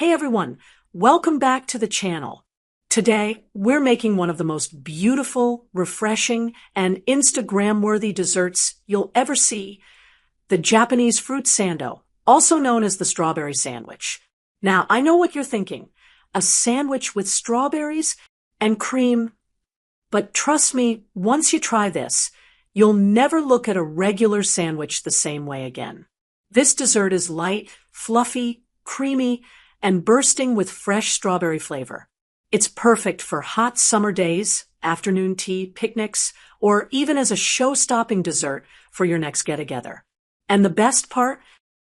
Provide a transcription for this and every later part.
Hey everyone, welcome back to the channel. Today, we're making one of the most beautiful, refreshing, and Instagram-worthy desserts you'll ever see, the Japanese Fruit Sando, also known as the strawberry sandwich. Now, I know what you're thinking, a sandwich with strawberries and cream, but trust me, once you try this, you'll never look at a regular sandwich the same way again. This dessert is light, fluffy, creamy, and bursting with fresh strawberry flavor. It's perfect for hot summer days, afternoon tea, picnics, or even as a show-stopping dessert for your next get-together. And the best part?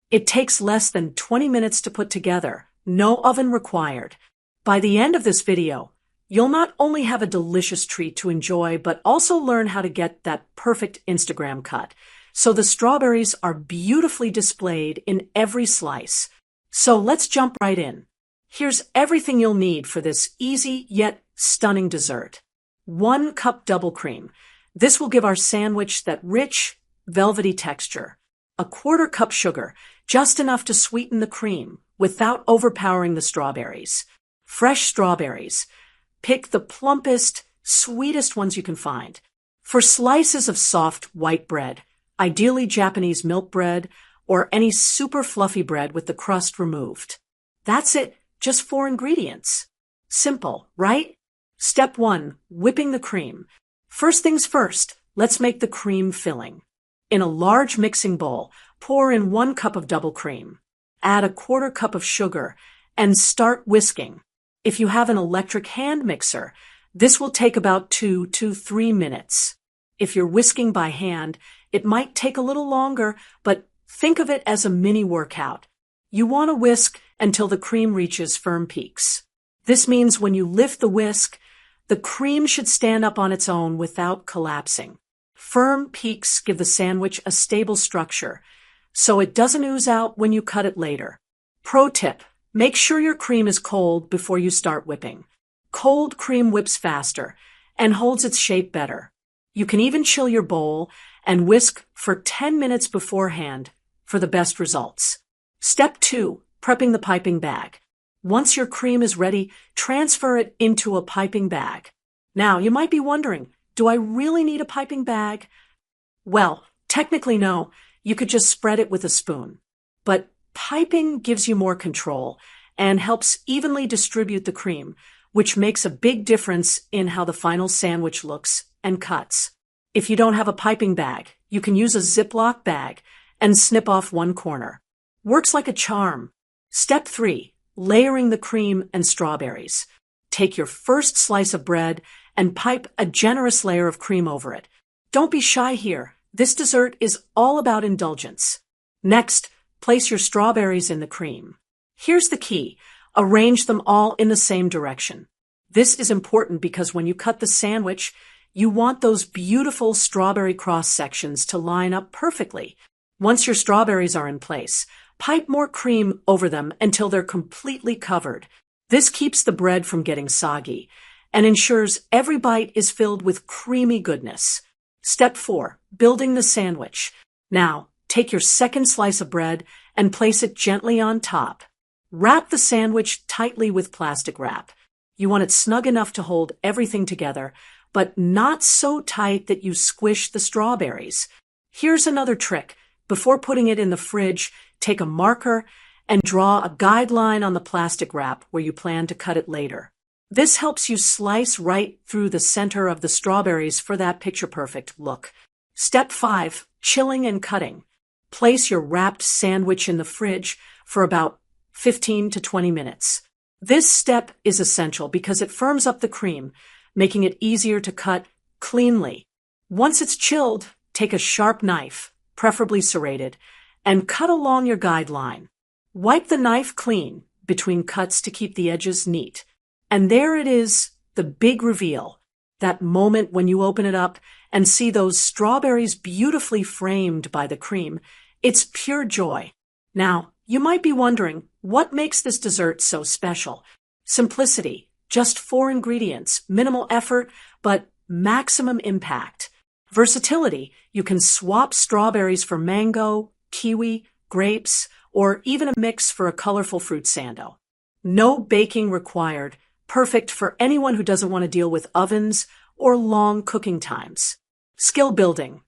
It takes less than 20 minutes to put together, no oven required. By the end of this video, you'll not only have a delicious treat to enjoy, but also learn how to get that perfect Instagram cut. So the strawberries are beautifully displayed in every slice. So let's jump right in. Here's everything you'll need for this easy yet stunning dessert. 1 cup double cream. This will give our sandwich that rich, velvety texture. 1/4 cup sugar, just enough to sweeten the cream without overpowering the strawberries. Fresh strawberries. Pick the plumpest, sweetest ones you can find. For slices of soft white bread, ideally Japanese milk bread, or any super fluffy bread with the crust removed. That's it, just 4 ingredients. Simple, right? Step 1, whipping the cream. First things first, let's make the cream filling. In a large mixing bowl, pour in 1 cup of double cream. Add 1/4 cup of sugar and start whisking. If you have an electric hand mixer, this will take about 2 to 3 minutes. If you're whisking by hand, it might take a little longer, but think of it as a mini workout. You want to whisk until the cream reaches firm peaks. This means when you lift the whisk, the cream should stand up on its own without collapsing. Firm peaks give the sandwich a stable structure, so it doesn't ooze out when you cut it later. Pro tip, make sure your cream is cold before you start whipping. Cold cream whips faster and holds its shape better. You can even chill your bowl and whisk for 10 minutes beforehand for the best results. Step 2, prepping the piping bag. Once your cream is ready, transfer it into a piping bag. Now, you might be wondering, do I really need a piping bag? Well, technically no, you could just spread it with a spoon. But piping gives you more control and helps evenly distribute the cream, which makes a big difference in how the final sandwich looks and cuts. If you don't have a piping bag, you can use a Ziploc bag and snip off 1 corner. Works like a charm. Step 3, layering the cream and strawberries. Take your first slice of bread and pipe a generous layer of cream over it. Don't be shy here. This dessert is all about indulgence. Next, place your strawberries in the cream. Here's the key. Arrange them all in the same direction. This is important because when you cut the sandwich, you want those beautiful strawberry cross sections to line up perfectly. Once your strawberries are in place, pipe more cream over them until they're completely covered. This keeps the bread from getting soggy and ensures every bite is filled with creamy goodness. Step 4, building the sandwich. Now, take your second slice of bread and place it gently on top. Wrap the sandwich tightly with plastic wrap. You want it snug enough to hold everything together, but not so tight that you squish the strawberries. Here's another trick. Before putting it in the fridge, take a marker and draw a guideline on the plastic wrap where you plan to cut it later. This helps you slice right through the center of the strawberries for that picture-perfect look. Step 5, chilling and cutting. Place your wrapped sandwich in the fridge for about 15 to 20 minutes. This step is essential because it firms up the cream, making it easier to cut cleanly. Once it's chilled, take a sharp knife, preferably serrated, and cut along your guideline. Wipe the knife clean between cuts to keep the edges neat. And there it is, the big reveal. That moment when you open it up and see those strawberries beautifully framed by the cream. It's pure joy. Now, you might be wondering, what makes this dessert so special? Simplicity, just 4 ingredients, minimal effort, but maximum impact. Versatility, you can swap strawberries for mango, kiwi, grapes, or even a mix for a colorful fruit sando. No baking required, perfect for anyone who doesn't want to deal with ovens or long cooking times. Skill building.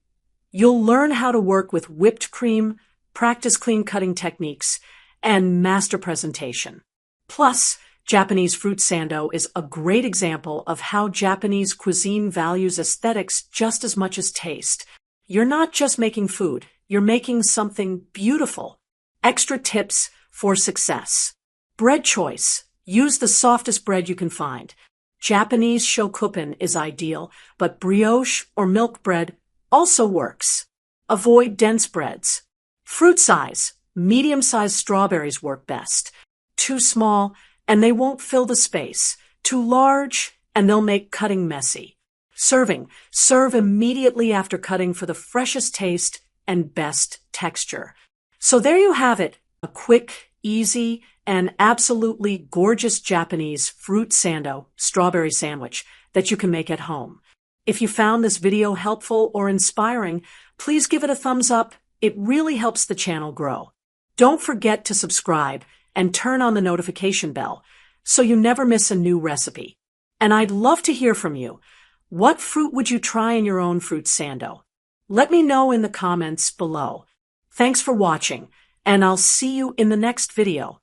You'll learn how to work with whipped cream, practice clean cutting techniques, and master presentation. Plus, Japanese Fruit Sando is a great example of how Japanese cuisine values aesthetics just as much as taste. You're not just making food, you're making something beautiful. Extra tips for success. Bread choice. Use the softest bread you can find. Japanese shokupan is ideal, but brioche or milk bread also works. Avoid dense breads. Fruit size. Medium-sized strawberries work best. Too small, and they won't fill the space. Too large, and they'll make cutting messy. Serving. Serve immediately after cutting for the freshest taste and best texture. So there you have it, a quick, easy, and absolutely gorgeous Japanese fruit sando strawberry sandwich that you can make at home. If you found this video helpful or inspiring, please give it a thumbs up. It really helps the channel grow. Don't forget to subscribe and turn on the notification bell so you never miss a new recipe. And I'd love to hear from you. What fruit would you try in your own fruit sando? Let me know in the comments below. Thanks for watching, and I'll see you in the next video.